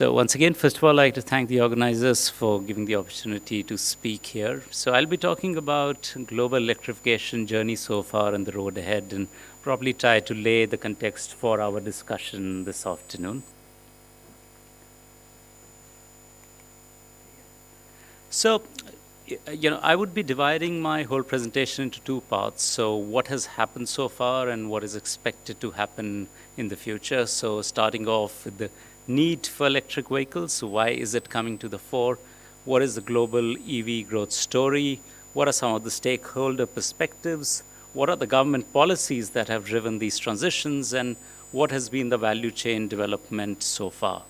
So once again, first of all, I'd like to thank the organizers for giving the opportunity to speak here. So I'll be talking about global electrification journey so far and the road ahead, and probably try to lay the context for our discussion this afternoon. So, I would be dividing my whole presentation into two parts. So what has happened so far and what is expected to happen in the future. So starting off with the need for electric vehicles. Why is it coming to the fore? What is the global EV growth story? What are some of the stakeholder perspectives? What are the government policies that have driven these transitions? And what has been the value chain development so far?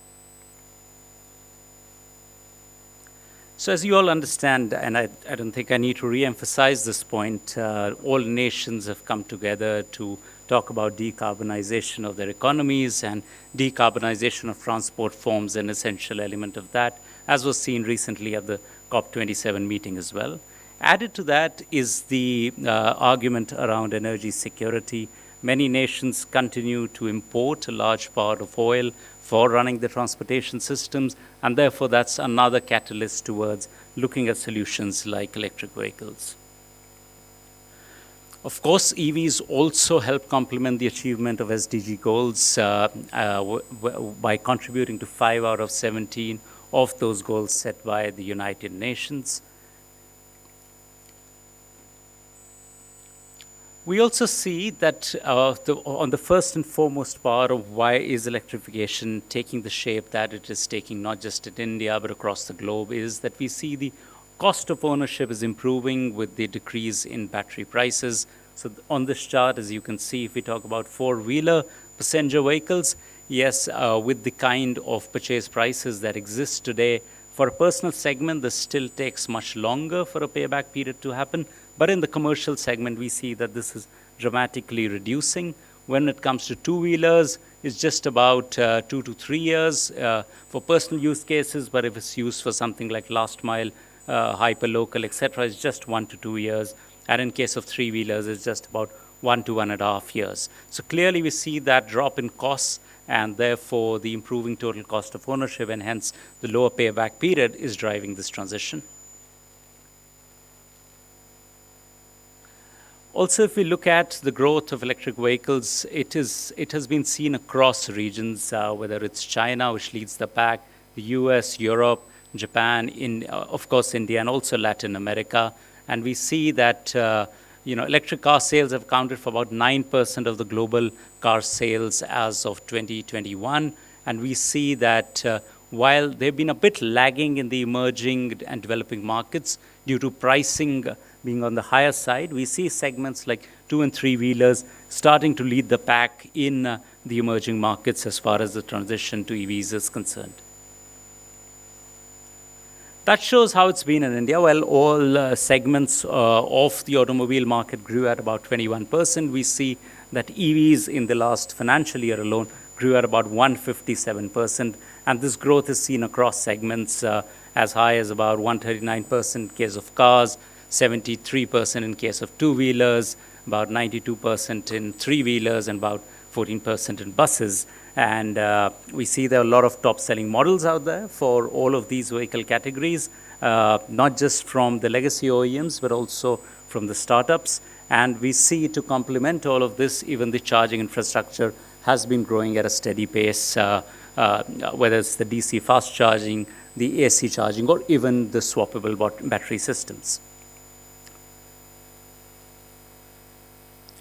So as you all understand, and I don't think I need to re-emphasize this point, all nations have come together to talk about decarbonization of their economies, and decarbonization of transport forms an essential element of that, as was seen recently at the COP27 meeting as well. Added to that is the argument around energy security. Many nations continue to import a large part of oil for running the transportation systems, and therefore that's another catalyst towards looking at solutions like electric vehicles. Of course, EVs also help complement the achievement of SDG goals by contributing to 5 out of 17 of those goals set by the United Nations. We also see that on the first and foremost part of why is electrification taking the shape that it is taking, not just in India, but across the globe, is that we see the cost of ownership is improving with the decrease in battery prices. So on this chart, as you can see, if we talk about four-wheeler passenger vehicles, yes, with the kind of purchase prices that exist today, for a personal segment, this still takes much longer for a payback period to happen. But in the commercial segment, we see that this is dramatically reducing. When it comes to two-wheelers, it's just about 2 to 3 years for personal use cases. But if it's used for something like last mile, hyperlocal, etc., it's just 1 to 2 years. And in case of three-wheelers, it's just about 1 to 1.5 years. So clearly, we see that drop in costs, and therefore the improving total cost of ownership, and hence the lower payback period is driving this transition. Also, if we look at the growth of electric vehicles, it has been seen across regions, whether it's China, which leads the pack, the US, Europe, Japan, of course, India, and also Latin America. And we see that electric car sales have accounted for about 9% of the global car sales as of 2021. And we see that while they've been a bit lagging in the emerging and developing markets due to pricing being on the higher side, we see segments like 2 and 3-wheelers starting to lead the pack in the emerging markets as far as the transition to EVs is concerned. That shows how it's been in India. Well, all segments of the automobile market grew at about 21%. We see that EVs in the last financial year alone grew at about 157%. And this growth is seen across segments as high as about 139% in case of cars, 73% in case of two-wheelers, about 92% in three-wheelers, and about 14% in buses. And we see there are a lot of top-selling models out there for all of these vehicle categories, not just from the legacy OEMs, but also from the startups. And we see, to complement all of this, even the charging infrastructure has been growing at a steady pace, whether it's the DC fast charging, the AC charging, or even the swappable battery systems.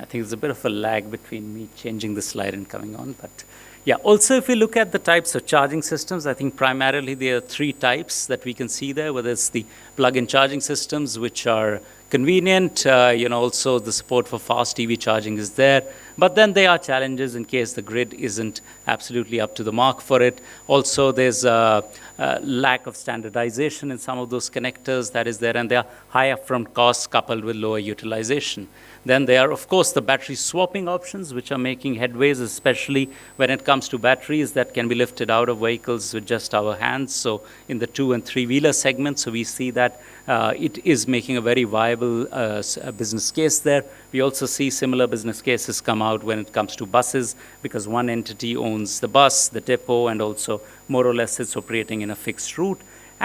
I think there's a bit of a lag between me changing the slide and coming on, but yeah. Also, if we look at the types of charging systems, I think primarily there are 3 types that we can see there, whether it's the plug-in charging systems, which are convenient, also the support for fast EV charging is there. But then there are challenges in case the grid isn't absolutely up to the mark for it. Also, there's a lack of standardization in some of those connectors that is there, and there are high upfront costs coupled with lower utilization. Then there are, of course, the battery swapping options, which are making headways, especially when it comes to batteries that can be lifted out of vehicles with just our hands. So in the 2 and 3-wheeler segment, so we see that it is making a very viable business case there. We also see similar business cases come out when it comes to buses, because one entity owns the bus, the depot, and also more or less it's operating in a fixed route.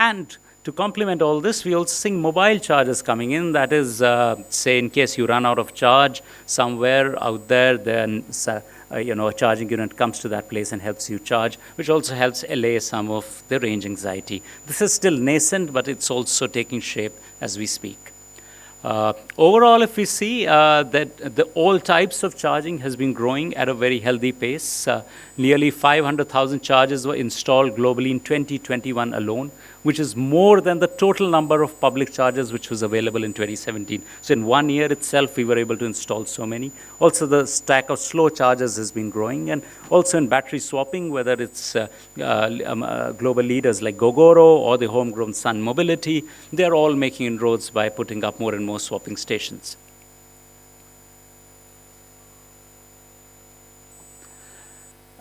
And to complement all this, we also see mobile chargers coming in. That is, say, in case you run out of charge somewhere out there, then a charging unit comes to that place and helps you charge, which also helps allay some of the range anxiety. This is still nascent, but it's also taking shape as we speak. Overall, if we see that all types of charging has been growing at a very healthy pace, nearly 500,000 chargers were installed globally in 2021 alone, which is more than the total number of public chargers which was available in 2017. So in 1 year itself, we were able to install so many. Also, the stack of slow chargers has been growing, and also in battery swapping, whether it's global leaders like Gogoro or the homegrown Sun Mobility, they're all making inroads by putting up more and more swapping stations.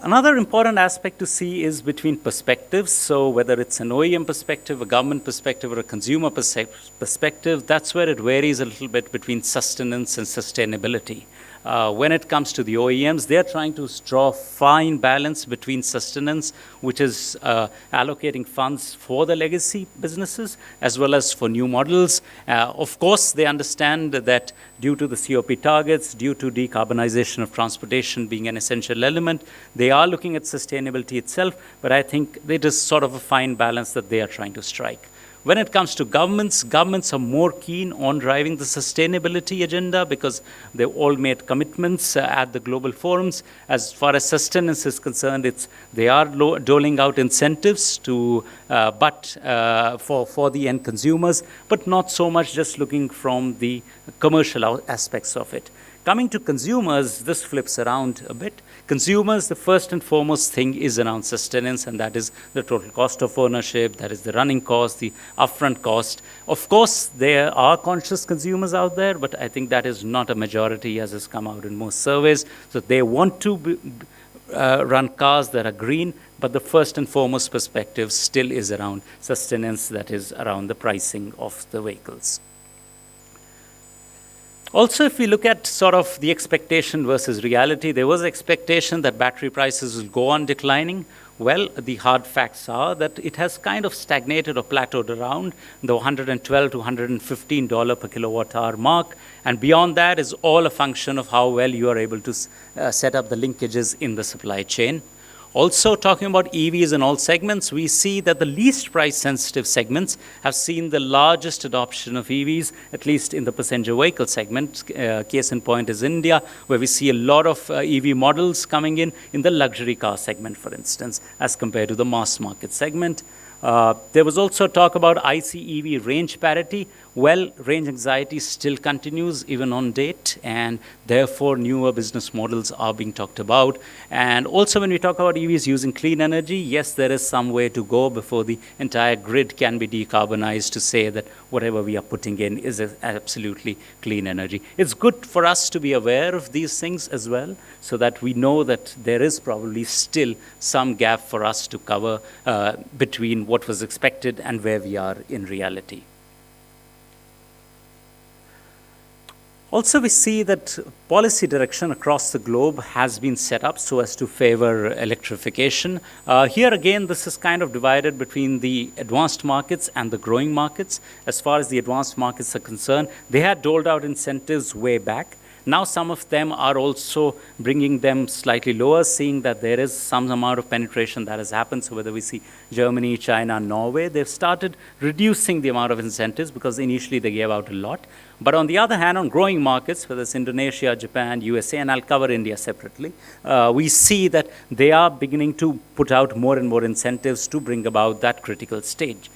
Another important aspect to see is between perspectives. So whether it's an OEM perspective, a government perspective, or a consumer perspective, that's where it varies a little bit between sustenance and sustainability. When it comes to the OEMs, they're trying to draw a fine balance between sustenance, which is allocating funds for the legacy businesses, as well as for new models. Of course, they understand that due to the COP targets, due to decarbonization of transportation being an essential element, they are looking at sustainability itself, but I think it is sort of a fine balance that they are trying to strike. When it comes to governments, governments are more keen on driving the sustainability agenda because they've all made commitments at the global forums. As far as sustenance is concerned, they are doling out incentives to, for the end consumers, but not so much just looking from the commercial aspects of it. Coming to consumers, this flips around a bit. Consumers, the first and foremost thing is around sustenance, and that is the total cost of ownership, that is the running cost, the upfront cost. Of course, there are conscious consumers out there, but I think that is not a majority as has come out in most surveys. So they want to run cars that are green, but the first and foremost perspective still is around sustenance, that is around the pricing of the vehicles. Also, if we look at sort of the expectation versus reality, there was expectation that battery prices will go on declining. Well, the hard facts are that it has kind of stagnated or plateaued around the $112 to $115 per kilowatt hour mark. And beyond that is all a function of how well you are able to set up the linkages in the supply chain. Also, talking about EVs in all segments, we see that the least price-sensitive segments have seen the largest adoption of EVs, at least in the passenger vehicle segment. Case in point is India, where we see a lot of EV models coming in the luxury car segment, for instance, as compared to the mass market segment. There was also talk about ICE-EV range parity. Well, range anxiety still continues even on date, and therefore newer business models are being talked about. And also when we talk about EVs using clean energy, yes, there is some way to go before the entire grid can be decarbonized to say that whatever we are putting in is absolutely clean energy. It's good for us to be aware of these things as well, so that we know that there is probably still some gap for us to cover between what was expected and where we are in reality. Also, we see that policy direction across the globe has been set up so as to favor electrification. Here again, this is kind of divided between the advanced markets and the growing markets. As far as the advanced markets are concerned, they had doled out incentives way back. Now some of them are also bringing them slightly lower, seeing that there is some amount of penetration that has happened. So whether we see Germany, China, Norway, they've started reducing the amount of incentives because initially they gave out a lot. But on the other hand, on growing markets, whether it's Indonesia, Japan, USA, and I'll cover India separately, we see that they are beginning to put out more and more incentives to bring about that critical stage.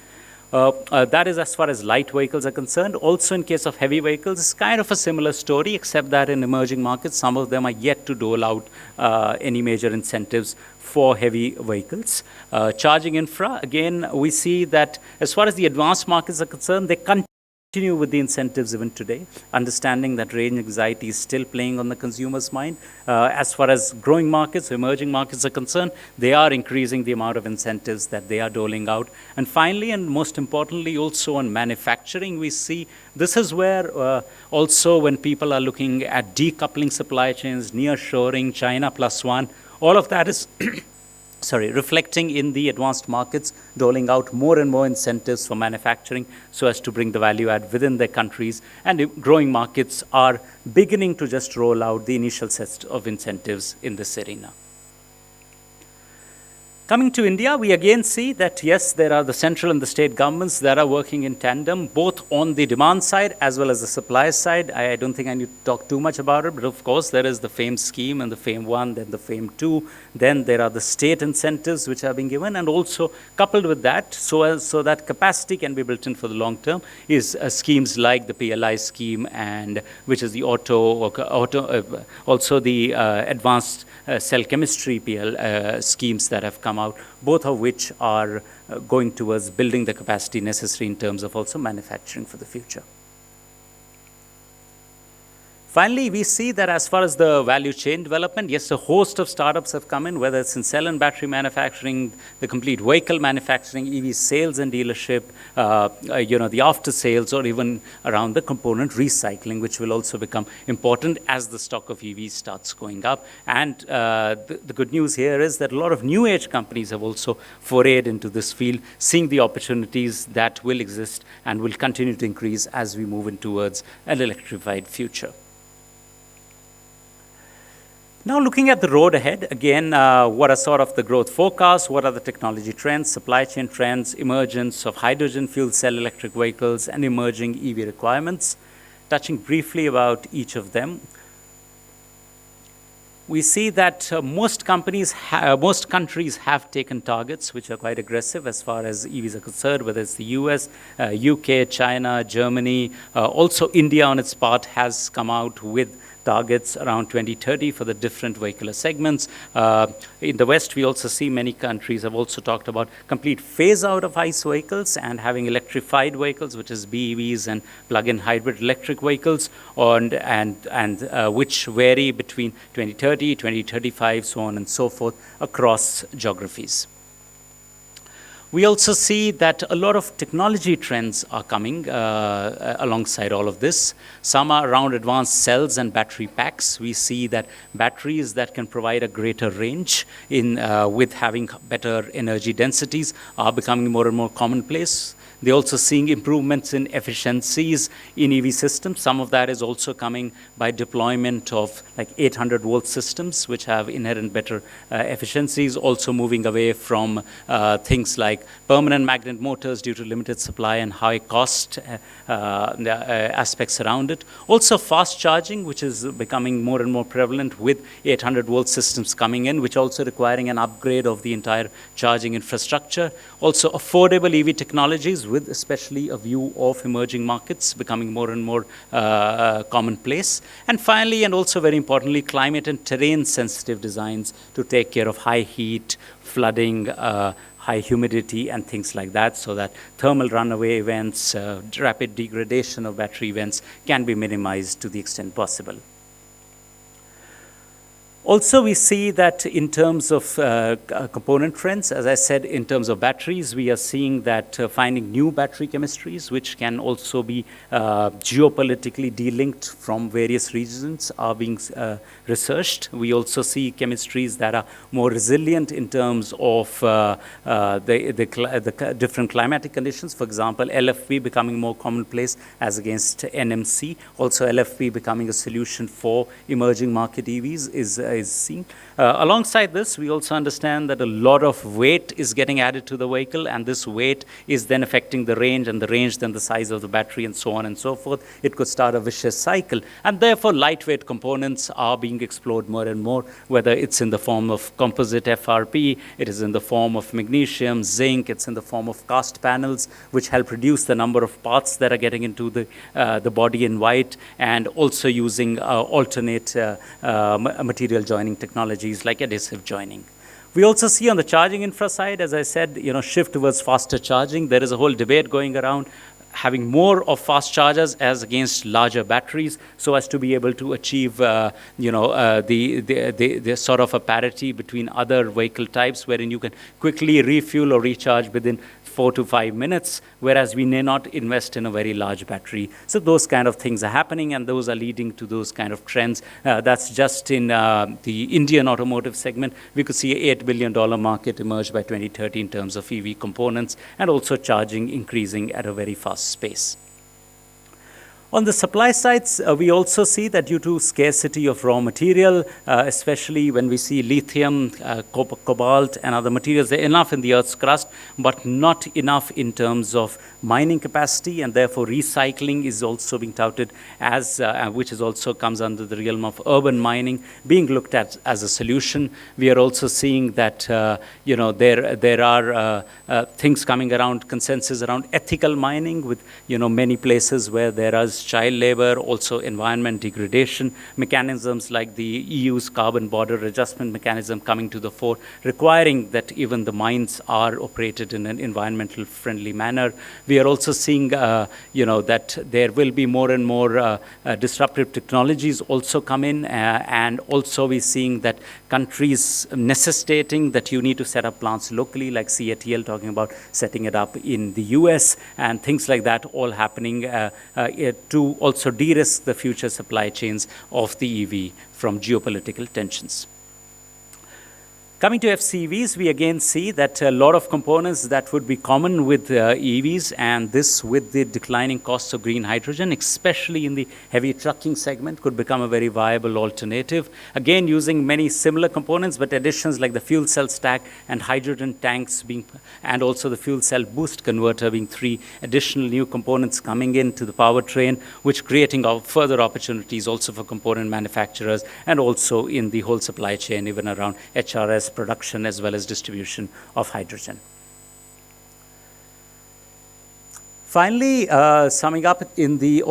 That is as far as light vehicles are concerned. Also in case of heavy vehicles, it's kind of a similar story, except that in emerging markets, some of them are yet to dole out any major incentives for heavy vehicles. Charging infra, again, we see that as far as the advanced markets are concerned, they continue continue with the incentives even today, understanding that range anxiety is still playing on the consumer's mind. As far as growing markets, emerging markets are concerned, they are increasing the amount of incentives that they are doling out. And finally, and most importantly, also on manufacturing, we see this is where also when people are looking at decoupling supply chains, nearshoring, China plus one, all of that is reflecting in the advanced markets, doling out more and more incentives for manufacturing so as to bring the value add within their countries. And growing markets are beginning to just roll out the initial set of incentives in this arena. Coming to India, we again see that, yes, there are the central and the state governments that are working in tandem, both on the demand side as well as the supply side. I don't think I need to talk too much about it, but of course, there is the FAME scheme and the FAME 1, then the FAME 2. Then there are the state incentives which are being given, and also coupled with that, so that capacity can be built in for the long term, is schemes like the PLI scheme, and which is the also the advanced cell chemistry schemes that have come out, both of which are going towards building the capacity necessary in terms of also manufacturing for the future. Finally, we see that as far as the value chain development, yes, a host of startups have come in, whether it's in cell and battery manufacturing, the complete vehicle manufacturing, EV sales and dealership, the after sales, or even around the component recycling, which will also become important as the stock of EVs starts going up. And the good news here is that a lot of new age companies have also forayed into this field, seeing the opportunities that will exist and will continue to increase as we move in towards an electrified future. Now, looking at the road ahead, again, what are sort of the growth forecasts? What are the technology trends, supply chain trends, emergence of hydrogen fuel cell electric vehicles, and emerging EV requirements? Touching briefly about each of them. We see that most countries have taken targets which are quite aggressive as far as EVs are concerned, whether it's the US, UK, China, Germany. Also, India on its part has come out with targets around 2030 for the different vehicular segments. In the West, we also see many countries have also talked about complete phase out of ICE vehicles and having electrified vehicles, which is BEVs and plug-in hybrid electric vehicles, which vary between 2030, 2035, so on and so forth across geographies. We also see that a lot of technology trends are coming alongside all of this. Some are around advanced cells and battery packs. We see that batteries that can provide a greater range with having better energy densities are becoming more and more commonplace. They're also seeing improvements in efficiencies in EV systems. Some of that is also coming by deployment of like 800-volt systems, which have inherent better efficiencies, also moving away from things like permanent magnet motors due to limited supply and high cost aspects around it. Also fast charging, which is becoming more and more prevalent with 800-volt systems coming in, which also requiring an upgrade of the entire charging infrastructure. Also affordable EV technologies, with especially a view of emerging markets becoming more and more commonplace. And finally, and also very importantly, climate and terrain sensitive designs to take care of high heat, flooding, high humidity, and things like that, so that thermal runaway events, rapid degradation of battery events can be minimized to the extent possible. Also, we see that in terms of component trends, as I said, in terms of batteries, we are seeing that finding new battery chemistries, which can also be geopolitically delinked from various regions, are being researched. We also see chemistries that are more resilient in terms of the different climatic conditions. For example, LFP becoming more commonplace as against NMC. Also, LFP becoming a solution for emerging market EVs is seen. Alongside this, we also understand that a lot of weight is getting added to the vehicle, and this weight is then affecting the range, and the range then the size of the battery, and so on and so forth. It could start a vicious cycle, and therefore lightweight components are being explored more and more, whether it's in the form of composite FRP, it is in the form of magnesium, zinc, it's in the form of cast panels, which help reduce the number of parts that are getting into the body in white, and also using alternate material joining technologies like adhesive joining. We also see on the charging infra side, as I said, shift towards faster charging. There is a whole debate going around having more of fast chargers as against larger batteries, so as to be able to achieve, the sort of a parity between other vehicle types, wherein you can quickly refuel or recharge within 4 to 5 minutes, whereas we may not invest in a very large battery. So those kind of things are happening, and those are leading to those kind of trends. That's just in the Indian automotive segment. We could see an $8 billion market emerge by 2030 in terms of EV components, and also charging increasing at a very fast pace. On the supply sides, we also see that due to scarcity of raw material, especially when we see lithium, cobalt, and other materials, they're enough in the Earth's crust, but not enough in terms of mining capacity, and therefore recycling is also being touted as, which is also comes under the realm of urban mining, being looked at as a solution. We are also seeing that there are things coming around, consensus around ethical mining, with many places where there is child labor, also environment degradation, mechanisms like the EU's carbon border adjustment mechanism coming to the fore, requiring that even the mines are operated in an environmental friendly manner. We are also seeing, that there will be more and more disruptive technologies also come in, and also we're seeing that countries necessitating that you need to set up plants locally, like CATL talking about setting it up in the US, and things like that all happening to also de-risk the future supply chains of the EV from geopolitical tensions. Coming to FCVs, we again see that a lot of components that would be common with EVs, and this with the declining costs of green hydrogen, especially in the heavy trucking segment, could become a very viable alternative. Again, using many similar components, but additions like the fuel cell stack and hydrogen tanks and also the fuel cell boost converter being 3 additional new components coming into the powertrain, which creating further opportunities also for component manufacturers, and also in the whole supply chain, even around HRS production as well as distribution of hydrogen. Finally, summing up in the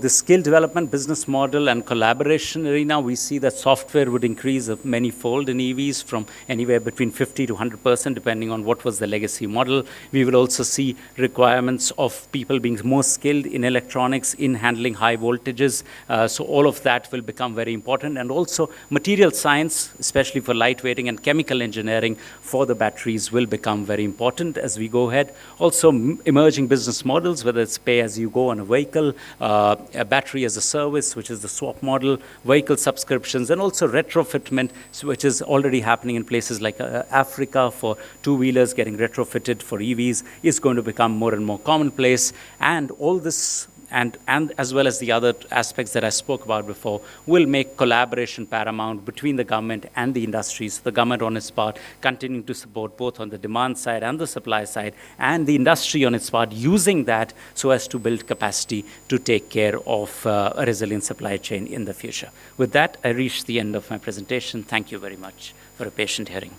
skill development business model and collaboration arena, we see that software would increase many-fold in EVs from anywhere between 50 to 100%, depending on what was the legacy model. We will also see requirements of people being more skilled in electronics, in handling high voltages. So all of that will become very important. And also material science, especially for lightweighting and chemical engineering for the batteries, will become very important as we go ahead. Also emerging business models, whether it's pay-as-you-go on a vehicle, a battery as a service, which is the swap model, vehicle subscriptions, and also retrofitment, which is already happening in places like Africa for two-wheelers getting retrofitted for EVs, is going to become more and more commonplace. And all this, and as well as the other aspects that I spoke about before, will make collaboration paramount between the government and the industries. The government on its part continuing to support both on the demand side and the supply side, and the industry on its part using that so as to build capacity to take care of a resilient supply chain in the future. With that, I reach the end of my presentation. Thank you very much for a patient hearing.